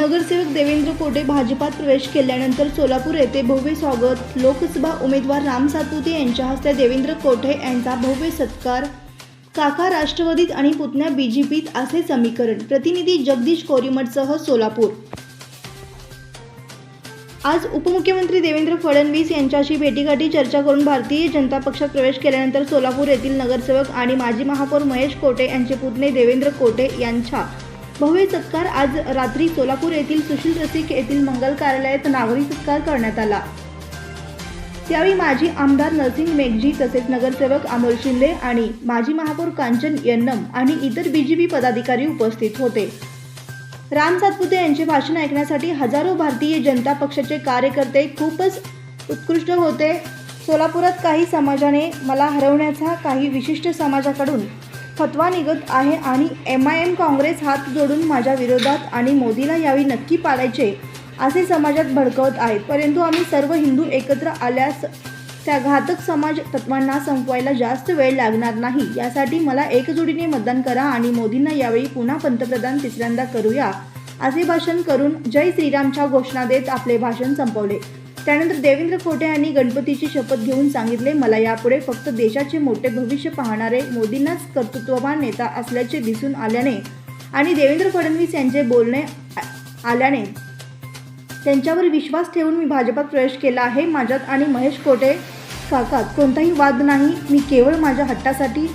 नगरसेवक देवेंद्र कोटे भाजपात प्रवेश केल्यानंतर सोलापूर येथे भव्य स्वागत। लोकसभा उमेदवार राम सातपुते यांच्या हस्ते देवेंद्र कोटे यांचा भव्य सत्कार। काका राष्ट्रवादीत आणि पुतण्या बीजेपीत असे समीकरण। प्रतिनिधी जगदीश कोरीमठसह सोलापूर। आज उपमुख्यमंत्री देवेंद्र फडणवीस यांच्याशी भेटीगाठी चर्चा करून भारतीय जनता पक्षात प्रवेश केल्यानंतर सोलापूर येथील नगरसेवक आणि माजी महापौर महेश कोटे यांचे पुतणे देवेंद्र कोटे यांचा भव्य सत्कार आज रात्री सोलापूर येथील सुशील रसिक येथील मंगल कार्यालयात नागरी सत्कार करण्यात आला। त्यावेळी माजी आमदार नरसिंह मेघजी तसेच नगरसेवक अमोल शिंदे आणि माजी महापौर कांचन यन्नम आणि इतर बीजेपी पदाधिकारी उपस्थित होते। राम सातपुते यांचे भाषण ऐकण्यासाठी हजारो भारतीय जनता पक्षाचे कार्यकर्ते खूपच उत्कृष्ट होते। सोलापुरात काही समाजाने मला हरवण्याचा काही विशिष्ट समाजाकडून फतवा निघत आहे आणि MIM काँग्रेस हात जोडून माझ्या विरोधात आणि मोदीला यावेळी नक्की पाडायचे असे समाजात भडकवत आहेत, परंतु आम्ही सर्व हिंदू एकत्र आल्यास त्या घातक समाज तत्वांना संपवायला जास्त वेळ लागणार नाही। यासाठी मला एकजोडीने मतदान करा आणि मोदींना यावेळी पुन्हा पंतप्रधान तिसऱ्यांदा करूया असे भाषण करून जय श्रीरामच्या घोषणा देत आपले भाषण संपवले। त्यानंतर देवेंद्र कोटे यांनी गणपतीची शपथ घेऊन सांगितले, मला यापुढे फक्त देशाचे मोठे भविष्य पाहणारे मोदींनाच कर्तृत्ववान नेता असल्याचे दिसून आल्याने आणि देवेंद्र फडणवीस यांचे बोलणे आल्याने त्यांच्यावर विश्वास ठेवून मी भाजपात प्रवेश केला आहे। माझ्यात आणि महेश कोटे काकात कोणताही वाद नाही, मी केवळ माझ्या हट्टासाठी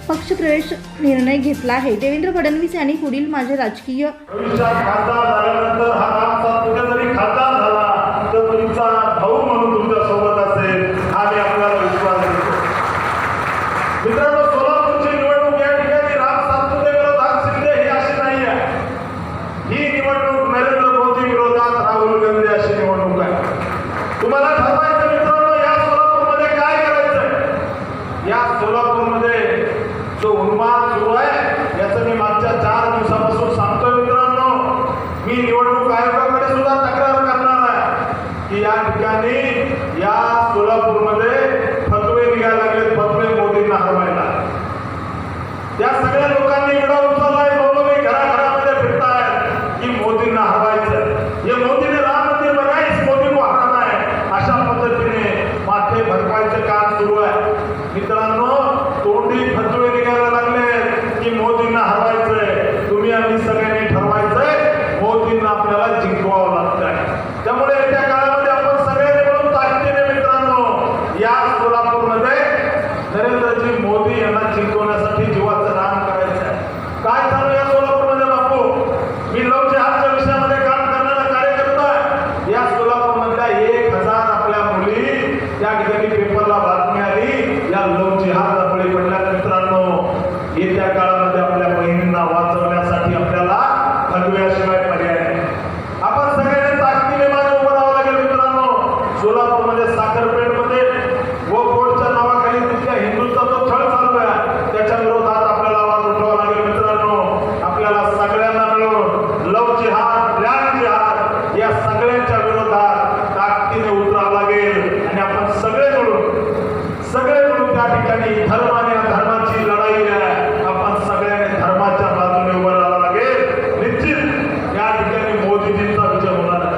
पक्षप्रवेश निर्णय घेतला आहे। देवेंद्र फडणवीस यांनी पुढील माझे राजकीय भाऊ म्हणून तुमच्या सोबत असेल आणि आपल्याला विश्वास देतो। मित्रांनो, सोलापूरची निवडणूक या ठिकाणी राम सातपुते विरोधात शिंदे ही अशी नाही आहे। ही निवडणूक नरेंद्र मोदी विरोधात राहुल गांधी अशी निवडणूक आहे। तुम्हाला ठरवायचं मित्रांनो, या सोलापूरमध्ये काय करायचंय। या सोलापूरमध्ये जो उन्माद सुरू आहे याचं मी मागच्या 4 दिवसापासून सांगतोय मित्रांनो। मी निवडणूक आयोगाकडे सुद्धा तक्रार करणार आहे की या ठिकाणी या सोलापूरमध्ये फतवे निघायला लागले, फतवे मोदींना हरवायला। त्या सगळ्या लोकांनी विडा उचललाय, मौलवी घराघरामध्ये फिरतायत की मोदींना हरवायचं। हे मोदीने राम मंदिर बनाईस, मोदी को हराना है, अशा पद्धतीने माथे भरपायचं काम सुरू आहे। मित्रांनो, तोंडी फतवे निघायला लागले की मोदींना हरवायचंय। तुम्ही आम्ही सगळ्यांनी ठरवायचंय, मोदींना आपल्याला जिंकवावं लागेल।